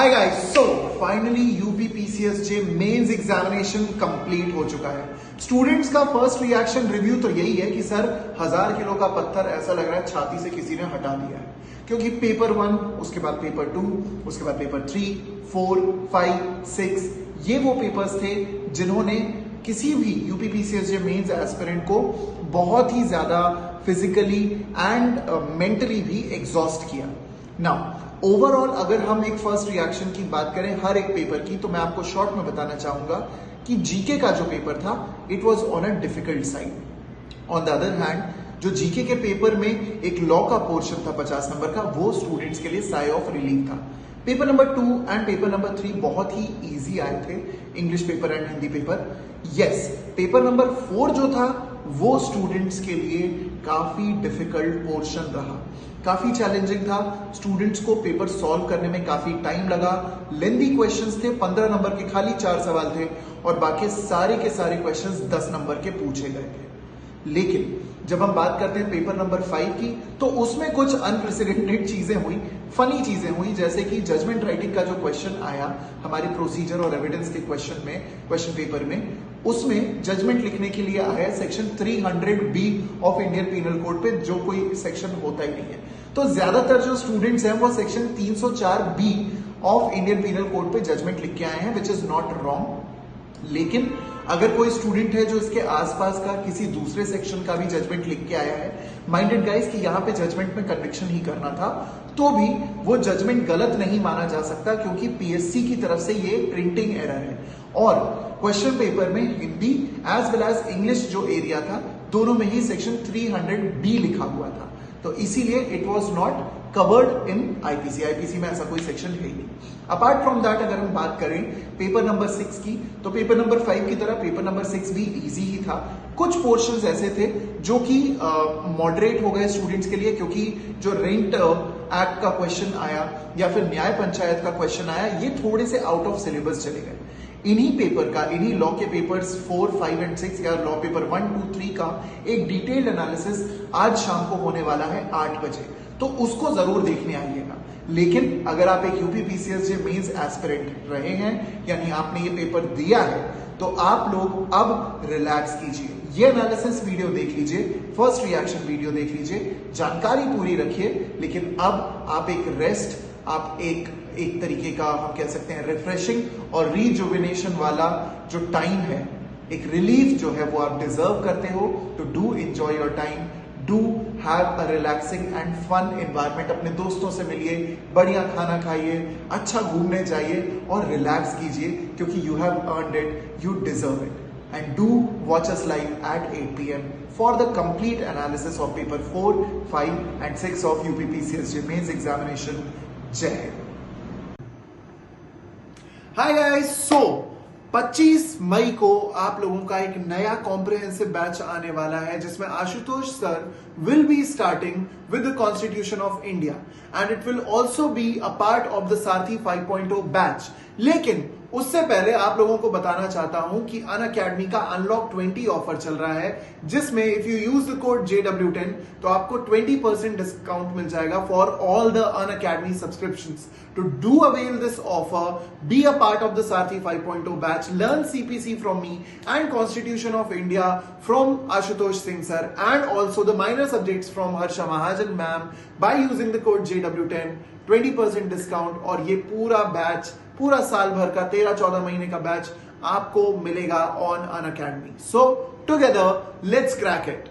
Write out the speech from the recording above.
हाय guys, so finally UPPCSJ mains examination complete हो चुका है। स्टूडेंट्स का फर्स्ट रिएक्शन रिव्यू तो यही है कि सर 1000 किलो का पत्थर ऐसा लग रहा है छाती से किसी ने हटा दिया है, क्योंकि पेपर 1, उसके बाद पेपर 2, उसके बाद पेपर 3, 4, 5, 6 ये वो पेपर्स थे जिन्होंने किसी भी यूपीपीसीएसजे मेंस एस्पिरेंट को बहुत ही ज्यादा फिजिकली एंड मेंटली भी एग्जॉस्ट किया। नाउ ओवरऑल अगर हम एक फर्स्ट रिएक्शन की बात करें हर एक पेपर की, तो मैं आपको शॉर्ट में बताना चाहूंगा कि जीके का जो पेपर था it was on a difficult side. On the other hand जो जीके के पेपर में एक लॉ का पोर्शन था 50 नंबर का, वो स्टूडेंट्स के लिए साई ऑफ रिलीफ था। Paper number 2 and paper number 3 बहुत ही इजी आए थे, English paper and Hindi paper. Yes, paper number 4 जो था वो स्टूडेंट्स के लिए काफी डिफिकल्ट पोर्शन रहा, काफी चैलेंजिंग था। स्टूडेंट्स को पेपर सॉल्व करने में काफी टाइम लगा। लेंथी क्वेश्चंस थे, 15 नंबर के खाली 4 सवाल थे और बाकी सारे के सारे क्वेश्चंस 10 नंबर के पूछे गए थे। लेकिन जब हम बात करते हैं पेपर नंबर 5 की, तो उसमें कुछ अनप्रेसिडेंटेड चीजें हुई, फनी चीजें हुई, जैसे कि जजमेंट राइटिंग का जो क्वेश्चन आया हमारे प्रोसीजर और एविडेंस के क्वेश्चन पेपर में, उसमें जजमेंट लिखने के लिए आया section 300B of Indian penal code पे, जो कोई सेक्शन होता ही नहीं है। तो ज्यादातर जो स्टूडेंट्स हैं वो section 304B of Indian penal code पे जजमेंट लिख के आए हैं, विच इज नॉट रॉन्ग। लेकिन अगर कोई स्टूडेंट है जो इसके आसपास का किसी दूसरे सेक्शन का भी जजमेंट लिख के आया है, माइंडेड गाइस कि यहां पे जजमेंट में कन्विक्शन ही करना था, तो भी वो जजमेंट गलत नहीं माना जा सकता, क्योंकि पीएससी की तरफ से ये प्रिंटिंग एरर है। और क्वेश्चन पेपर में Hindi as well as English जो एरिया था, दोनों में ही सेक्शन 300B लिखा हुआ था, तो इसीलिए it was not covered in IPC में ऐसा कोई सेक्शन है ही नहीं। अपार्ट फ्रॉम दैट अगर हम बात करें पेपर नंबर 6 की, तो पेपर नंबर 5 की तरह पेपर नंबर 6 भी इजी ही था। कुछ पोर्शंस ऐसे थे जो कि मॉडरेट हो गए स्टूडेंट्स के लिए, क्योंकि जो रेंट एक्ट का क्वेश्चन आया या फिर न्याय पंचायत का क्वेश्चन आया, ये थोड़े से आउट ऑफ सिलेबस चले गए। इन्हीं पेपर का, इन्हीं लॉ के पेपर्स 4, 5 एंड 6 या लॉ पेपर 1, 2, 3 का एक डिटेल्ड एनालिसिस आज शाम को होने वाला है 8 बजे, तो उसको जरूर देखने आइएगा। लेकिन अगर आप एक यूपीपीसीएसजे मेंस एस्पिरेंट रहे हैं, यानी आपने ये पेपर दिया है, तो आप लोग अब रिलैक्स कीजिए, ये एनालिसिस वीडियो देख लीजिए, फर्स्ट रिएक्शन वीडियो देख लीजिए, जानकारी पूरी रखिए। लेकिन अब आप एक रेस्ट, आप एक तरीके का हम कह सकते हैं रिफ्रेशिंग और रिजुविनेशन वाला जो टाइम है, एक रिलीफ जो है वो आप डिजर्व करते हो। तो do enjoy your time, do have a relaxing and fun environment, अपने दोस्तों से मिलिए, बढ़िया खाना खाइए, अच्छा घूमने जाइए और रिलैक्स कीजिए, क्योंकि you have earned it, you deserve it. And do watch us live at 8 p.m. for the complete analysis of paper 4, 5 and 6 of UPPCSJ mains examination. Jai Hind. Hi guys, so 25 मई को आप लोगों का एक नया comprehensive batch आने वाला है, जिसमें Ashutosh sir will be starting with the Constitution of India and it will also be a part of the Sarthi 5.0 batch. लेकिन उससे पहले आप लोगों को बताना चाहता हूं कि अनअकैडमी का अनलॉक 20 ऑफर चल रहा है, जिसमें if you use the code JW10 तो आपको 20% डिस्काउंट मिल जाएगा for all the Unacademy subscriptions. To do avail this offer, be a part of the Sarathi 5.0 batch, learn CPC from me and constitution of India from Ashutosh Singh sir and also the minor subjects from Harsha Mahajan ma'am by using the code JW10, 20% discount. और ये पूरा batch, पूरा साल भर का 13-14 महीने का batch आपको मिलेगा on Unacademy. So together let's crack it.